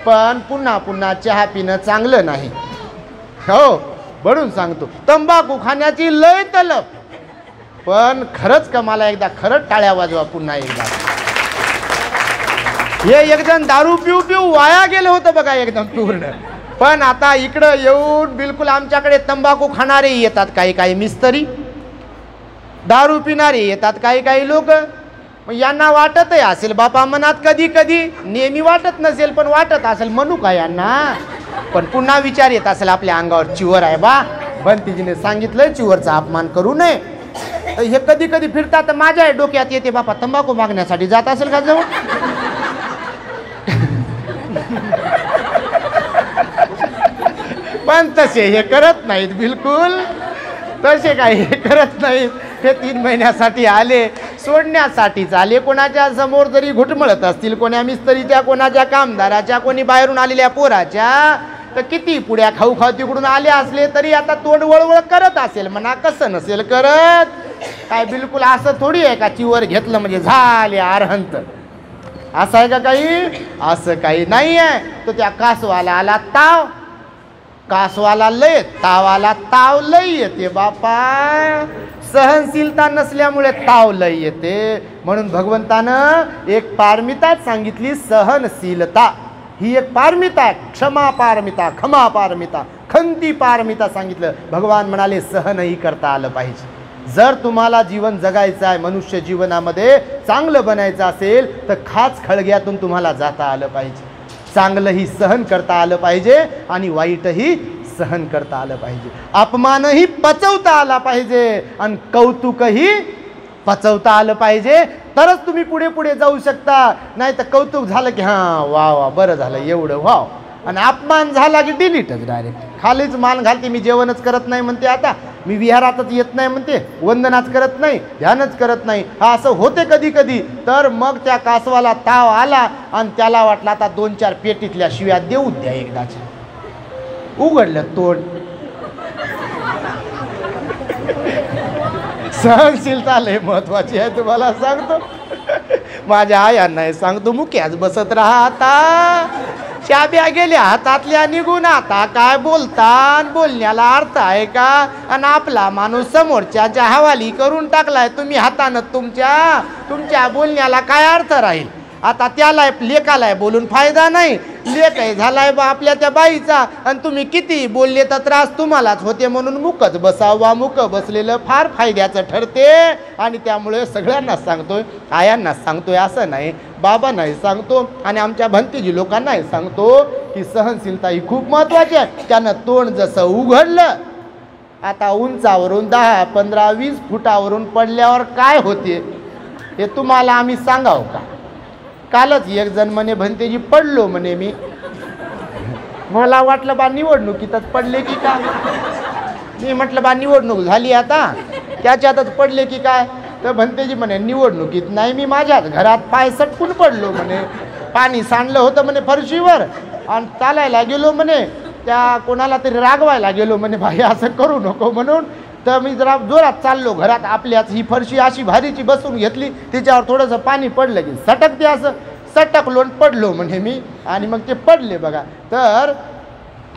पण पुन्हा चहा पिणं चांगलं नाही. हो म्हणून सांगतो, तंबाखू खाण्याची लय तलब, पण खरंच का मला एकदा खरंच टाळ्या वाजवा पुन्हा एकदा. हे एकदम दारू पिऊ वाया गेलं होतं बघा एकदम पूर्ण. पण आता इकडं येऊन बिलकुल आमच्याकडे तंबाखू खाणारे येतात, काही मिस्त्री, दारू पिणारे येतात काही लोक. मग यांना वाटतही असेल बापा मनात, कधी नेहमी वाटत नसेल पण वाटत असेल म्हणू का यांना. पण पुन्हा विचार येत असेल आपल्या अंगावर चिवर आहे बा, भंतीजीने सांगितलंय चिवरचा अपमान करू नये. हे कधी फिरतात, माझ्या डोक्यात येते बापा तंबाखू मागण्यासाठी जात असेल का जवळ. पण तसे हे करत नाहीत, बिलकुल तसे काही हे करत नाहीत. हे 3 महिन्यासाठी आले, सोडण्यासाठीच आले. कोणाच्या समोर जरी घुटमळत असतील, कोण्या मिस्त्रीच्या, कोणाच्या कामदाराच्या, कोणी बाहेरून आलेल्या पोराच्या, तर किती पुड्या खाऊ तिकडून आले असले तरी आता तोंड वळवळ करत असेल म्हणा, कसं नसेल करत. काय बिलकुल असं थोडी आहे का चिवर घेतलं म्हणजे झाले अरहंत, असं आहे का काही, असं काही नाही आहे. तर त्या कासवाला आला ताव, कासवाला लय तावाला ताव लय येते बापा, सहनशीलता नसल्यामुळे ताव लय येते. म्हणून भगवंतानं एक पारमिताच सांगितली, सहनशीलता ही एक पारमिता आहे. क्षमा पारमिता, खमा पारमिता, खंती पारमिता सांगितलं. भगवान म्हणाले सहनही करता आलं पाहिजे. जर तुम्हाला जीवन जगायचं आहे, मनुष्य जीवनामध्ये चांगलं बनायचं असेल तर खाच खळग्यातून तुम्हाला जाता आलं पाहिजे. चांगलंही सहन करता आलं पाहिजे आणि वाईटही सहन करता आलं पाहिजे. अपमानही पचवता आला पाहिजे आणि कौतुकही पचवता आलं पाहिजे. तरच तुम्ही पुढे पुढे जाऊ शकता. नाही तर कौतुक झालं की हां वा वा बरं झालं एवढं वाव, आणि अपमान झाला की डिलीटच डायरेक्ट. खालीच मान घालते, मी जेवणच करत नाही म्हणते, आता मी विहारातच येत नाही म्हणते, वंदनाच करत नाही, ध्यानच करत नाही. हा असं होते कधी कधी. तर मग त्या कासवाला ताव आला आणि त्याला वाटलं आता 2-4 पेटीतल्या शिव्या देऊ द्या एकदाच्या. उघडलं तोंड. सहनशीलता लय महत्वाची आहे तुम्हाला सांगतो. माझ्या आयांना सांगतो, मुक्याच बसत राहता, चाब्या गेल्या हातातल्या निघून, आता काय बोलता, बोलण्याला अर्थ आहे का? आणि आपला माणूस समोरच्याच्या हवाली करून टाकलाय तुम्ही हातानं. तुमच्या बोलण्याला काय अर्थ राहील? आता त्याला लेकाला बोलून फायदा नाही. लेक झालाय बा आपल्या त्या बाईचा, आणि तुम्ही किती बोलले तर त्रास तुम्हालाच होते. म्हणून मुकच बसावा. मुक बसलेलं फार फायद्याचं ठरते. आणि त्यामुळे सगळ्यांना सांगतोय, आयांना सांगतोय असं नाही, बाबा नाही सांगतो, आणि आमच्या भंतीजी लोकांनाही सांगतो की सहनशीलता ही खूप महत्वाची आहे. त्यानं तोंड जसं उघडलं, आता उंचावरून 10, 15, 20 फुटावरून पडल्यावर काय होते हे तुम्हाला आम्ही सांगाव का? कालच एक जण म्हणे भंतेजी पडलो म्हणे मी. मला वाटलं बा निवडणुकीतच पडले की काय. मी म्हटलं बा निवडणूक झाली आता त्याच्यातच पडले की काय. तर भंतेजी म्हणे निवडणुकीत नाही, मी माझ्याच घरात पाय सटकून पडलो म्हणे. पाणी सांडलं होतं म्हणे फरशीवर आणि चालायला गेलो म्हणे, त्या कोणाला तरी रागवायला गेलो म्हणे, भाई असं करू नको म्हणून. तर मी जरा जोरात चाललो घरात, आपल्याच ही फरशी अशी भारीची बसून घेतली, त्याच्यावर थोडंसं पाणी पडलं की सटकते, असं सटकलो पडलो म्हणे मी. आणि मग ते पडले बघा. तर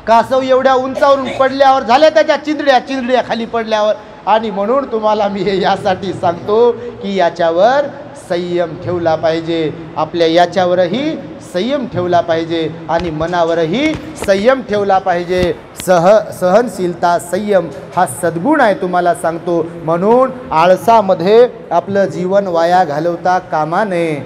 कासव एवढ्या उंचावरून पडल्यावर झाल्या त्याच्या चिंदड्या खाली पडल्यावर. आणि म्हणून तुम्हाला मी हे यासाठी सांगतो की याच्यावर संयम ठेवला पाहिजे. आपल्या याच्यावरही संयम ठेवला पाहिजे आणि मनावरही संयम ठेवला पाहिजे. सहनशीलता, संयम हा सद्गुण आहे तुम्हाला सांगतो. म्हणून आळसामध्ये आपलं जीवन वाया घालवता कामा नये.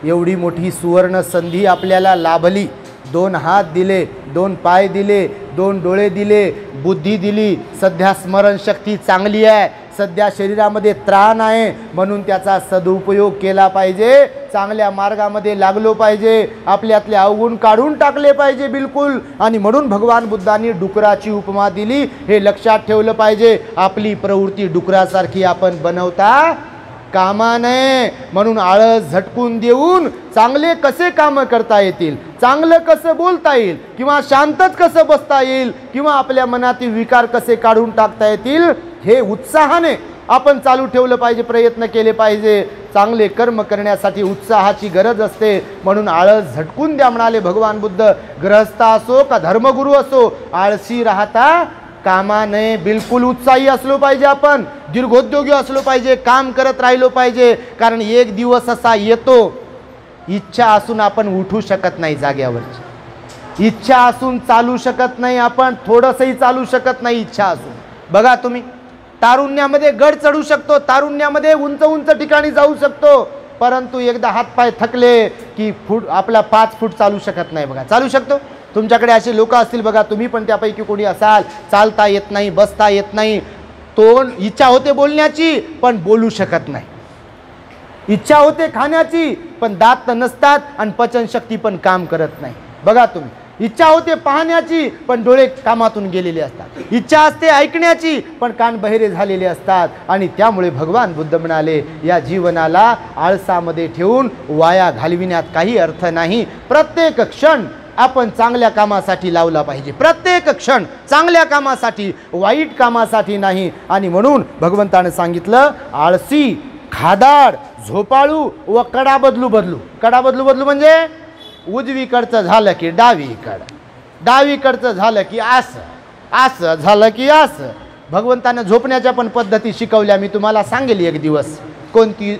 एवढी मोठी सुवर्ण संधी आपल्याला लाभली. 2 हात दिले, 2 पाय दिले, 2 डोळे दिले, बुद्धी दिली, सध्या स्मरणशक्ती चांगली आहे, सध्या शरीरामध्ये त्राण आहे, म्हणून त्याचा सदुपयोग केला पाहिजे. चांगल्या मार्गामध्ये लागलो पाहिजे, आपल्यातले अवगुण काढून टाकले पाहिजे बिलकुल. आणि म्हणून भगवान बुद्धांनी डुकराची उपमा दिली, हे लक्षात ठेवलं पाहिजे. आपली प्रवृत्ती डुकरासारखी आपण बनवता कामा नये. म्हणून आळस झटकून देऊन चांगले कसे कामं करता येतील, चांगलं कसं बोलता येईल, किंवा शांतच कसं बसता येईल, किंवा आपल्या मनातील विकार कसे काढून टाकता येतील, हे उत्साहाने आपण चालू ठेवलं पाहिजे, प्रयत्न केले पाहिजे. चांगले कर्म करण्यासाठी उत्साहाची गरज असते. म्हणून आळस झटकून द्या म्हणाले भगवान बुद्ध. गृहस्थ असो का धर्मगुरू असो, आळसी राहता कामा नये. बिलकुल उत्साही असलो पाहिजे आपण, दीर्घोद्योगी असलो पाहिजे, काम करत राहिलो पाहिजे. कारण एक दिवस असा येतो, इच्छा असून आपण उठू शकत नाही जाग्यावरची. इच्छा असून चालू शकत नाही आपण, थोडंसंही चालू शकत नाही इच्छा असून. बघा तुम्ही तारुण्यामध्ये गड चढू शकतो, तारुण्यामध्ये उंच उंच ठिकाणी जाऊ शकतो, परंतु एकदा हातपाय थकले की आपला 5 फूट चालू शकत नाही. बघा चालू शकतो. तुमच्याकडे असे लोक असतील बघा, तुम्ही पण त्यापैकी कोणी असाल, चालता येत नाही, बसता येत नाही, तोंड इच्छा होते बोलण्याची पण बोलू शकत नाही, इच्छा होते खाण्याची पण दात नसतात आणि पचनशक्ती पण काम करत नाही. बघा तुम्ही, इच्छा होते पाहण्याची पण डोळे कामातून गेलेले असतात, इच्छा असते ऐकण्याची पण कान बहिरे झालेले असतात. आणि त्यामुळे भगवान बुद्ध म्हणाले, या जीवनाला आळसामध्ये ठेवून वाया घालविण्यात काही अर्थ नाही. प्रत्येक क्षण आपण चांगल्या कामासाठी लावला पाहिजे, प्रत्येक क्षण चांगल्या कामासाठी, वाईट कामासाठी नाही. आणि म्हणून भगवंताने सांगितलं, आळसी, खादाड, झोपाळू व कडा बदलू म्हणजे उजवीकडचं झालं की डावीकडं, डावीकडचं झालं की असं झालं की असं. भगवंताने झोपण्याच्या पण पद्धती शिकवल्या, मी तुम्हाला सांगेल एक दिवस कोणती,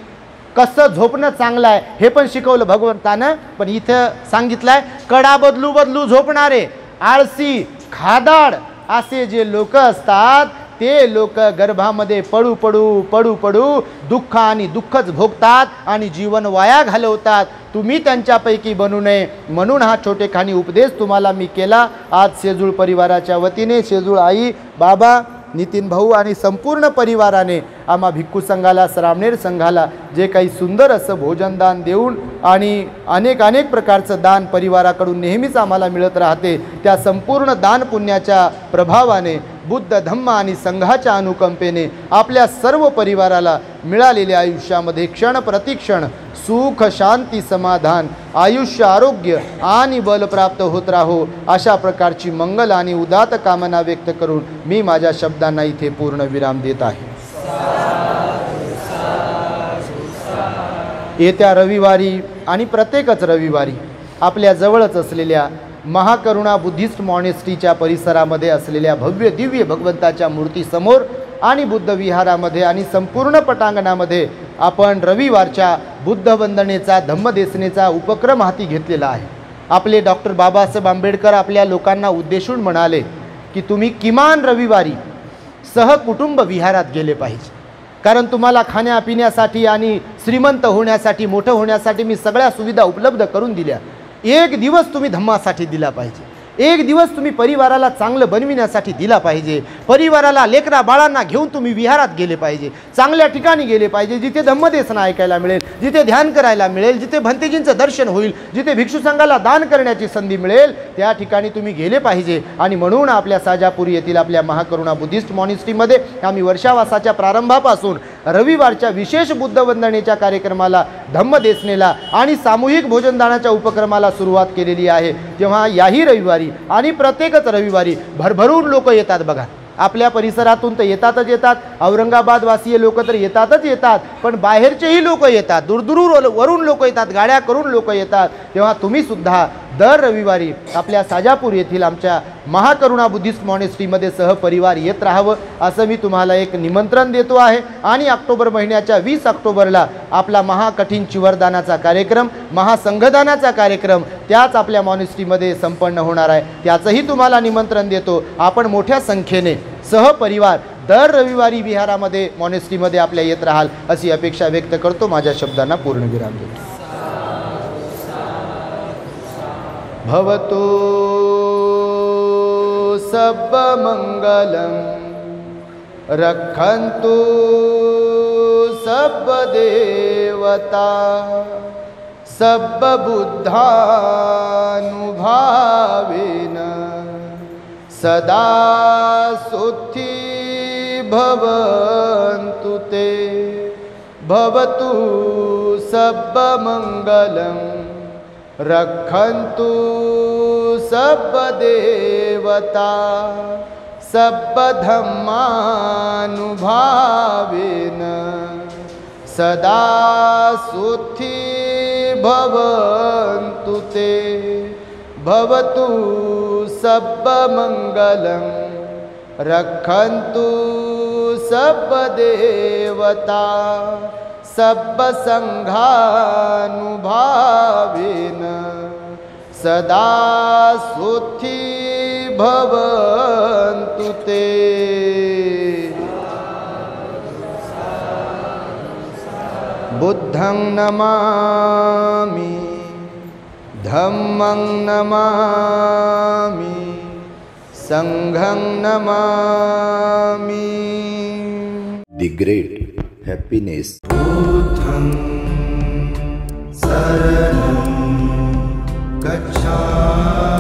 कसं झोपणं चांगलं आहे हे पण शिकवलं भगवंतानं. पण इथं सांगितलंय कडा बदलू झोपणारे, आळसी, खादाड असे जे लोक असतात ते लोक गर्भामध्ये पडू पडू पडू पडू दुःख आणि दुःखच भोगतात आणि जीवन वाया घालवतात. तुम्ही त्यांच्यापैकी बनू नये म्हणून हा छोटेखानी उपदेश तुम्हाला मी केला. आज शेजूळ परिवाराच्या वतीने शेजूळ आई, बाबा, नितीन भाऊ आणि संपूर्ण परिवाराने आम्हा भिक्खू संघाला, श्रामणेर संघाला जे काही सुंदर असं भोजनदान देऊन आणि अनेक प्रकारचं दान परिवाराकडून नेहमीच आम्हाला मिळत राहते, त्या संपूर्ण दान पुण्याच्या प्रभावाने, बुद्ध धम्म आणि संघाच्या अनुकंपेने आपल्या सर्व परिवाराला मिळालेल्या आयुष्यामध्ये क्षण प्रतिक्षण सुख, शांती, समाधान, आयुष्य, आरोग्य आणि बल प्राप्त होत राहो अशा प्रकारची मंगल आणि उदात्त कामना व्यक्त करून मी माझ्या शब्दांना इथे पूर्ण विराम देत आहे. येत्या रविवारी आणि प्रत्येकच रविवारी आपल्या जवळच असलेल्या महाकरुणा बुद्धिस्ट मॉनेस्ट्रीच्या परिसरामध्ये असलेल्या भव्य दिव्य भगवंताच्या मूर्तीसमोर आणि बुद्ध विहारामध्ये आणि संपूर्ण पटांगणामध्ये आपण रविवारच्या बुद्ध वंदनेचा, धम्मदेसनेचा उपक्रम हाती घेतलेला आहे. आपले डॉक्टर बाबासाहेब आंबेडकर आपल्या लोकांना उद्देशून म्हणाले की तुम्ही किमान रविवारी सहकुटुंब विहारात गेले पाहिजे, कारण तुम्हाला खाण्यापिण्यासाठी आणि श्रीमंत होण्यासाठी, मोठं होण्यासाठी मी सगळ्या सुविधा उपलब्ध करून दिल्या. एक दिवस तुम्ही धम्मासाठी दिला पाहिजे, एक दिवस तुम्ही परिवाराला चांगलं बनविण्यासाठी दिला पाहिजे. परिवाराला, लेकरा बाळांना घेऊन तुम्ही विहारात गेले पाहिजे, चांगल्या ठिकाणी गेले पाहिजे, जिथे धम्मदेसन ऐकायला मिळेल, जिथे ध्यान करायला मिळेल, जिथे भंतेजींचं दर्शन होईल, जिथे भिक्षू संघाला दान करण्याची संधी मिळेल, त्या ठिकाणी तुम्ही गेले पाहिजे. आणि म्हणून आपल्या साजापूर येथील आपल्या महाकरुणा बुद्धिस्ट मॉनेस्ट्रीमध्ये आम्ही वर्षावासाच्या प्रारंभापासून रविवारच्या विशेष बुद्ध वंदनेच्या कार्यक्रमाला, धम्मदेसनेला आणि सामूहिक भोजनदानाच्या उपक्रमाला सुरुवात केलेली आहे. तेव्हा याही रविवारी आणि प्रत्येकच रविवारी भरभरून लोक येतात. बघा, आपल्या परिसरातून तर येतात, औरंगाबाद वासीय लोक तर येतात, पण बाहेरचेही लोक येतात, दूरवरून लोक येतात, गाड्या करून लोक येतात. तेव्हा तुम्ही सुद्धा दर रविवारी आपल्या साजापूर येथील आमच्या महाकरुणा बुद्धिस्ट मॉनेस्ट्रीमध्ये सहपरिवार येत राहावं असं मी तुम्हाला एक निमंत्रण देतो आहे. आणि ऑक्टोबर महिन्याच्या 20 ऑक्टोबरला आपला महाकठीण चिवरदानाचा कार्यक्रम, महासंघदानाचा कार्यक्रम त्याच आपल्या मॉनेस्ट्रीमध्ये संपन्न होणार आहे. त्याचंही तुम्हाला निमंत्रण देतो. आपण मोठ्या संख्येने सहपरिवार दर रविवारी विहारामध्ये, मॉनेस्ट्रीमध्ये आपल्या येत राहाल अशी अपेक्षा व्यक्त करतो. माझ्या शब्दांना पूर्णविराम देतो. भवतु सब मंगलम रक्षन्तु सब देवता सब बुद्धानुभावेन सदा सुखी भवन्तु ते. भवतु सब मंगलम रक्षन्तु सब देवता सब धम्मानुभावेन सदा सुखी भवन्तु ते. भवतु सब मंगलम रक्षन्तु सब देवता सब संघानुभावेन सदा सुखी भवन्तु ते. बुद्धं नमामि, धम्मं नमामि, संघं नमामि. The great happiness. बुद्धं शरणं गच्छामि.